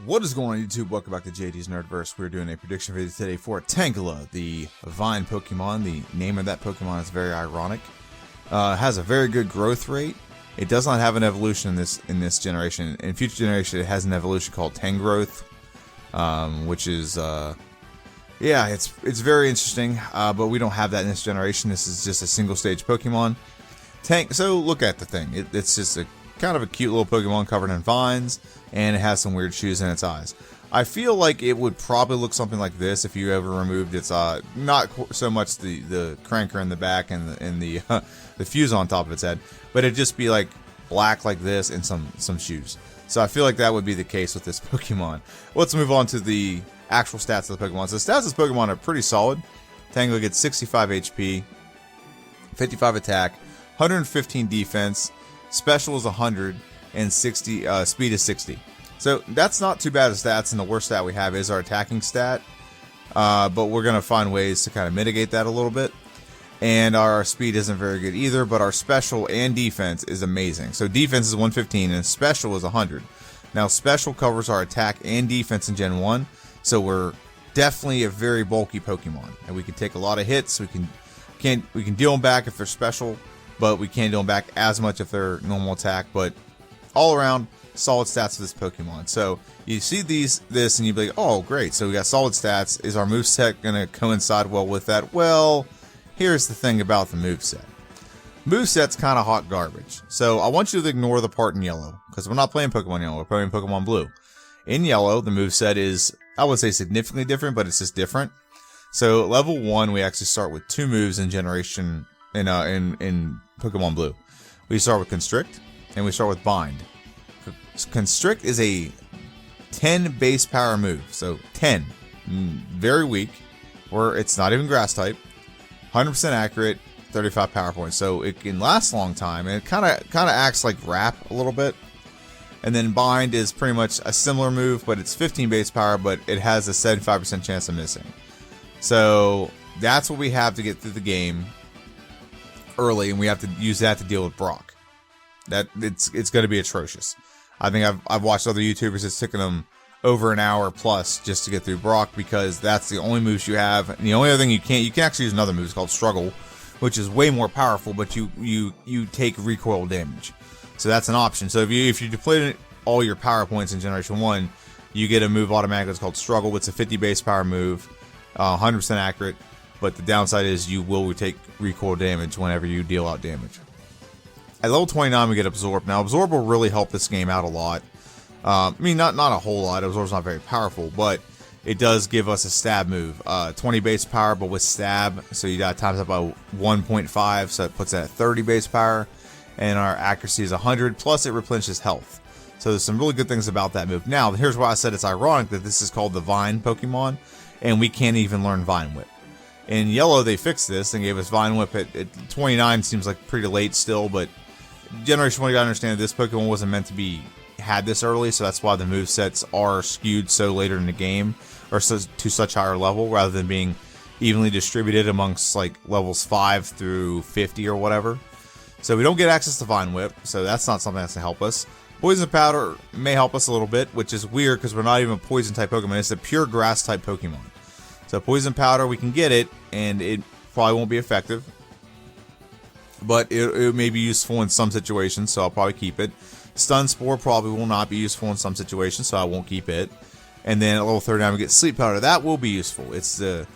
What is going on YouTube? Welcome back to JD's Nerdverse. We're doing a prediction video today for Tangela, the Vine Pokemon. The name of that Pokemon is very ironic. Has a very good growth rate. It does not have an evolution in this generation. In future generation, it has an evolution called Tangrowth, which is yeah, it's very interesting. But we don't have that in this generation. This is just a single stage Pokemon. So look at the thing. It's just a kind of a cute little Pokemon covered in vines, and it has some weird shoes in its eyes. I feel like it would probably look something like this if you ever removed its not so much the cranker in the back and the the fuse on top of its head, but it'd just be like black like this and some shoes. So I feel like that would be the case with this Pokemon. Let's move on to the actual stats of the Pokemon. So the stats of this Pokemon are pretty solid. Tangela gets 65 HP, 55 attack, 115 defense. Special is 100, and 60 speed is 60. So that's not too bad of stats, and the worst stat we have is our attacking stat. But we're going to find ways to kind of mitigate that a little bit. And our speed isn't very good either, but our special and defense is amazing. So defense is 115, and special is 100. Now special covers our attack and defense in Gen 1, so we're definitely a very bulky Pokemon. And we can take a lot of hits, we can deal them back if they're special, but we can't deal them back as much if they're normal attack. But all around, solid stats for this Pokemon. So you see this and you'd be like, oh great, so we got solid stats. Is our moveset going to coincide well with that? Well, here's the thing about the moveset. Moveset's kind of hot garbage. So I want you to ignore the part in yellow, because we're not playing Pokemon Yellow, we're playing Pokemon Blue. In yellow, the moveset is, I would say, significantly different, but it's just different. So level 1, we actually start with 2 moves in generation in Pokemon Blue. We start with Constrict, and we start with Bind. Constrict is a 10 base power move, so 10, very weak, or it's not even grass type, 100% accurate, 35 power points, so it can last a long time, and it kind of acts like Wrap a little bit. And then Bind is pretty much a similar move, but it's 15 base power, but it has a 75% chance of missing. So that's what we have to get through the game early, and we have to use that to deal with Brock. That it's going to be atrocious. I think I've watched other YouTubers that's taken them over an hour plus just to get through Brock, because that's the only moves you have. And the only other thing you can actually use another move called Struggle, which is way more powerful, but you take recoil damage. So that's an option. So if you deplete all your power points in Generation 1, you get a move automatically. It's called Struggle. It's a 50 base power move, 100% accurate. But the downside is you will take recoil damage whenever you deal out damage. At level 29, we get Absorb. Now, Absorb will really help this game out a lot. I mean, not a whole lot. Absorb's not very powerful, but it does give us a stab move. 20 base power, but with stab, so you got times up by 1.5, so it puts it at 30 base power. And our accuracy is 100, plus it replenishes health. So there's some really good things about that move. Now, here's why I said it's ironic that this is called the Vine Pokemon, and we can't even learn Vine Whip. In yellow, they fixed this and gave us Vine Whip at 29. Seems like pretty late still, but Generation 1, you gotta understand that this Pokemon wasn't meant to be had this early, so that's why the movesets are skewed so later in the game, or to such higher level, rather than being evenly distributed amongst like levels 5 through 50 or whatever. So we don't get access to Vine Whip, so that's not something that's to help us. Poison Powder may help us a little bit, which is weird because we're not even a poison type Pokemon. It's a pure grass type Pokemon. So Poison Powder, we can get it, and it probably won't be effective. But it may be useful in some situations, so I'll probably keep it. Stun Spore probably will not be useful in some situations, so I won't keep it. And then at level 39, we get Sleep Powder. That will be useful. It's the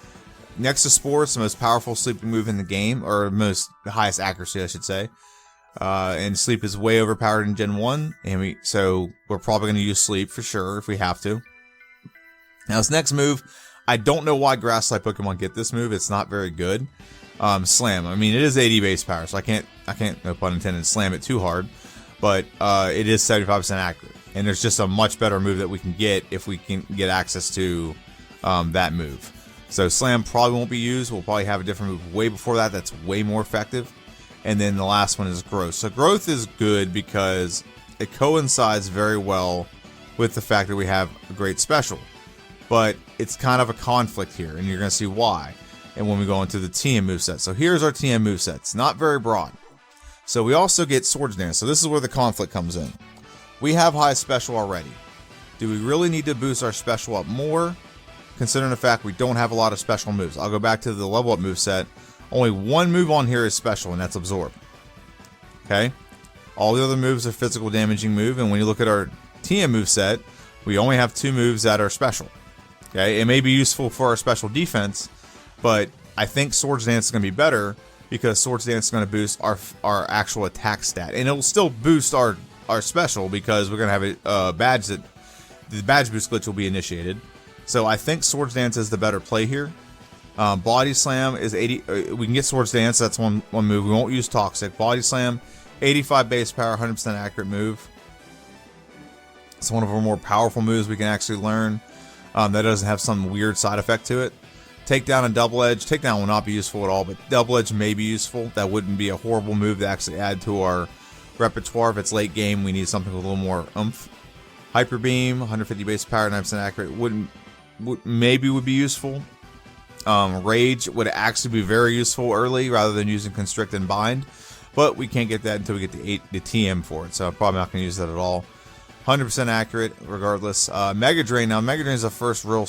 next to Spore, it's the most powerful sleeping move in the game, or most highest accuracy, I should say. And Sleep is way overpowered in Gen 1, and so we're probably going to use Sleep for sure if we have to. Now this next move, I don't know why grass-type Pokemon get this move. It's not very good. Slam. I mean, it is 80 base power, so I can't, no pun intended, slam it too hard. But it is 75% accurate, and there's just a much better move that we can get if we can get access to that move. So Slam probably won't be used. We'll probably have a different move way before that that's way more effective. And then the last one is Growth. So Growth is good because it coincides very well with the fact that we have a great special. But it's kind of a conflict here, and you're going to see why. And when we go into the TM moveset. So here's our TM moveset. It's not very broad. So we also get Swords Dance. So this is where the conflict comes in. We have high special already. Do we really need to boost our special up more, considering the fact we don't have a lot of special moves? I'll go back to the level up move set. Only one move on here is special, and that's Absorb. Okay? All the other moves are physical damaging move, and when you look at our TM move set, we only have 2 moves that are special. Okay? It may be useful for our special defense, but I think Swords Dance is going to be better because Swords Dance is going to boost our actual attack stat. And it will still boost our special because we're going to have a badge that the badge boost glitch will be initiated. So I think Swords Dance is the better play here. Body Slam is 80. We can get Swords Dance. That's one move. We won't use Toxic. Body Slam, 85 base power, 100% accurate move. It's one of our more powerful moves we can actually learn. That doesn't have some weird side effect to it. Takedown and Double Edge. Takedown will not be useful at all, but Double Edge may be useful. That wouldn't be a horrible move to actually add to our repertoire. If it's late game, we need something with a little more oomph. Hyper Beam, 150 base power, 9% accurate. Maybe would be useful. Rage would actually be very useful early rather than using Constrict and Bind, but we can't get that until we get the TM for it, so I'm probably not going to use that at all. 100% accurate regardless. Mega Drain. Now, Mega Drain is the first real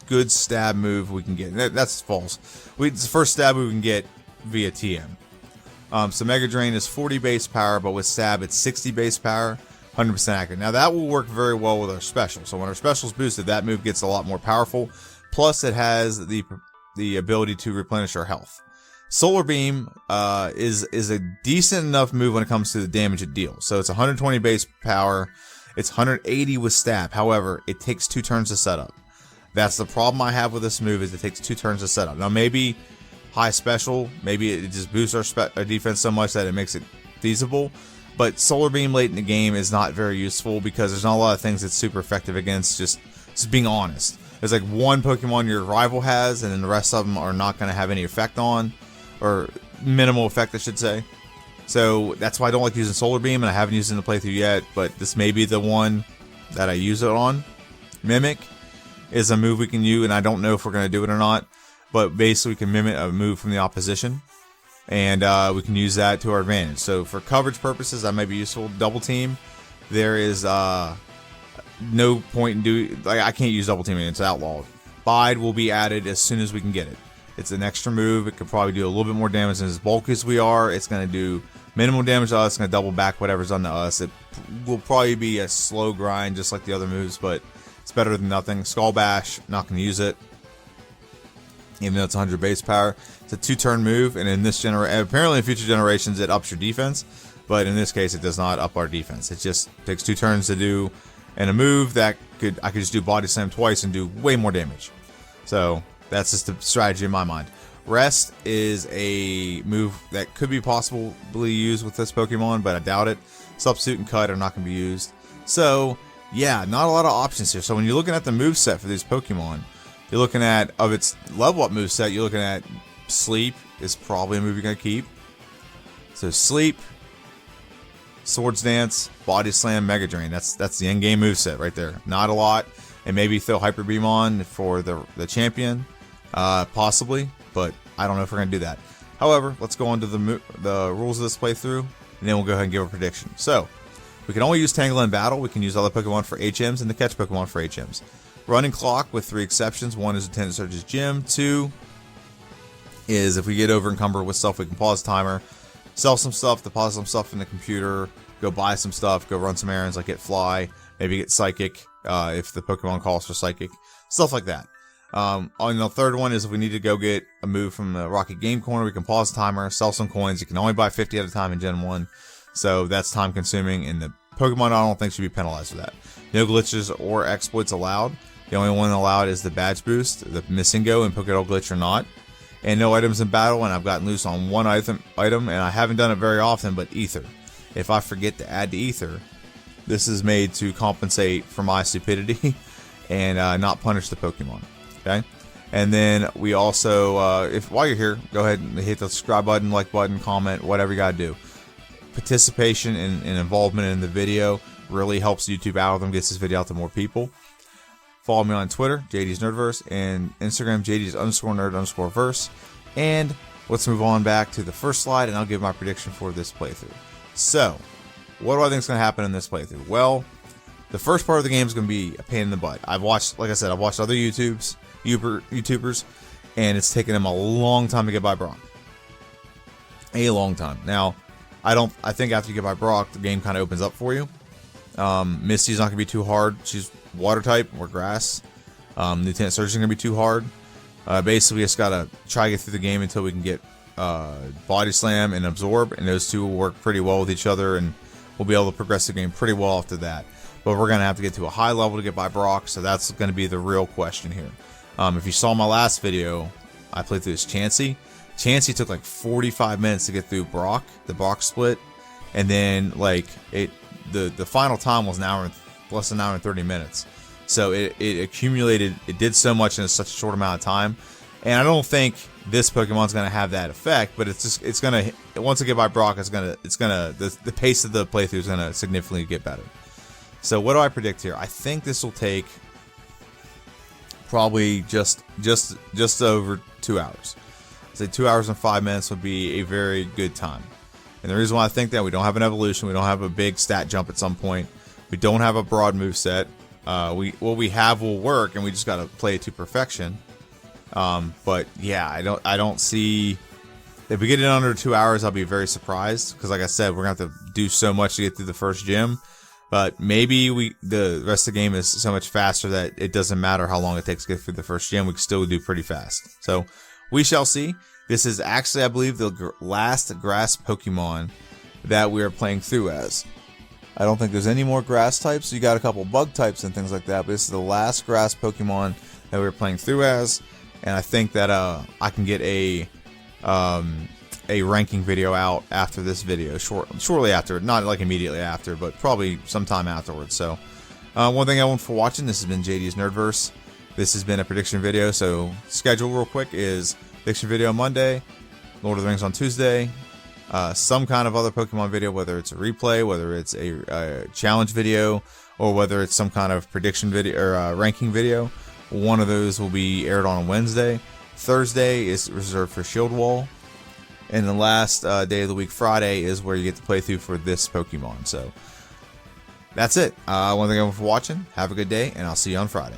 good stab move we can get. That's false. It's the first stab move we can get via TM. So Mega Drain is 40 base power, but with stab it's 60 base power, 100% accurate. Now that will work very well with our special. So when our special is boosted, that move gets a lot more powerful. Plus, it has the ability to replenish our health. Solar Beam is a decent enough move when it comes to the damage it deals. So it's 120 base power. It's 180 with stab. However, it takes 2 turns to set up. That's the problem I have with this move, is it takes 2 turns to set up. Now maybe high special, maybe it just boosts our defense so much that it makes it feasible. But Solar Beam late in the game is not very useful because there's not a lot of things it's super effective against, just being honest. There's like one Pokemon your rival has, and then the rest of them are not going to have any effect on, or minimal effect, I should say. So that's why I don't like using Solar Beam, and I haven't used it in the playthrough yet, but this may be the one that I use it on. Mimic is a move we can use, and I don't know if we're going to do it or not, but basically we can mimic a move from the opposition, and we can use that to our advantage. So for coverage purposes, that might be useful. Double Team, there is no point in doing, like, I can't use Double Teaming, it's outlawed. Bide will be added as soon as we can get it. It's an extra move. It could probably do a little bit more damage than as bulky as we are. It's going to do minimal damage to us. It's going to double back whatever's done to us. It will probably be a slow grind just like the other moves, but it's better than nothing. Skull Bash, not going to use it, even though it's 100 base power. It's a 2-turn move, and in this generation, apparently in future generations, it ups your defense, but in this case, it does not up our defense. It just takes 2 turns to do, and a move that I could just do Body Slam twice and do way more damage. So that's just the strategy in my mind. Rest is a move that could be possibly used with this Pokemon, but I doubt it. Substitute and Cut are not going to be used. So yeah, not a lot of options here. So when you're looking at the move set for these Pokemon, you're looking at, of its level up move set, you're looking at Sleep is probably a move you're going to keep. So Sleep, Swords Dance, Body Slam, Mega Drain. That's the end game move set right there. Not a lot. And maybe throw Hyper Beam on for the champion, possibly, but I don't know if we're going to do that. However, let's go on to the rules of this playthrough, and then we'll go ahead and give a prediction. So, we can only use Tangela in battle. We can use other Pokemon for HMs and the catch Pokemon for HMs. Running clock with 3 exceptions. 1 is Lieutenant Surge's Gym. 2 is if we get over encumbered with stuff, we can pause timer, sell some stuff, deposit some stuff in the computer, go buy some stuff, go run some errands like get Fly, maybe get Psychic if the Pokemon calls for Psychic, stuff like that. On the third one is if we need to go get a move from the Rocket Game Corner, we can pause timer, sell some coins. You can only buy 50 at a time in Gen 1, so that's time consuming, and the Pokemon I don't think should be penalized for that. No glitches or exploits allowed. The only one allowed is the badge boost, the Missingo and Pokédol glitch or not. And no items in battle, and I've gotten loose on one item, and I haven't done it very often, but Ether. If I forget to add the Ether, this is made to compensate for my stupidity and not punish the Pokemon. Okay? And then we also, while you're here, go ahead and hit the subscribe button, like button, comment, whatever you gotta do. Participation and involvement in the video really helps the YouTube algorithm, gets this video out to more people. Follow me on Twitter, JD's Nerdverse, and Instagram, JD's_nerd_verse. And let's move on back to the first slide, and I'll give my prediction for this playthrough. So, what do I think is going to happen in this playthrough? Well, The first part of the game is going to be a pain in the butt. I've watched, like I said, I've watched other YouTubers, and it's taken them a long time to get by Brock. A long time. Now, I think after you get by Brock, the game kind of opens up for you. Misty's not going to be too hard. She's water type or grass. Lieutenant Surgeon's going to be too hard. Basically, we just got to try to get through the game until we can get Body Slam and Absorb, and those two will work pretty well with each other, and we'll be able to progress the game pretty well after that. But we're going to have to get to a high level to get by Brock, so that's going to be the real question here. If you saw my last video, I played through this Chansey. Chansey took like 45 minutes to get through Brock, the Brock split, and then like the final time was less than an hour and 30 minutes. So it accumulated, it did so much in such a short amount of time, and I don't think this Pokemon's gonna have that effect. But it's gonna once it get by Brock, the pace of the playthrough is gonna significantly get better. So what do I predict here? I think this will take probably just over 2 hours. I'd say 2 hours and 5 minutes would be a very good time. And the reason why I think that, we don't have an evolution, we don't have a big stat jump at some point, we don't have a broad move set. What we have will work, and we just got to play it to perfection. But yeah, I don't see, if we get it under 2 hours, I'll be very surprised, because like I said, we're gonna have to do so much to get through the first gym. But maybe the rest of the game is so much faster that it doesn't matter how long it takes to get through the first gym. We can still do pretty fast. So we shall see. This is actually, I believe, the last grass Pokemon that we are playing through as. I don't think there's any more grass types. You got a couple bug types and things like that, but this is the last grass Pokemon that we're playing through as. And I think that I can get a ranking video out after this video, shortly after, not like immediately after, but probably sometime afterwards. So one thing I want for watching, this has been JD's Nerdverse. This has been a prediction video. So schedule real quick is prediction video on Monday, Lord of the Rings on Tuesday, some kind of other Pokemon video, whether it's a replay, whether it's a challenge video, or whether it's some kind of prediction video or ranking video. One of those will be aired on a Wednesday. Thursday is reserved for Shield Wall. And the last day of the week, Friday, is where you get to play through for this Pokemon. So that's it. I want to thank everyone for watching. Have a good day, and I'll see you on Friday.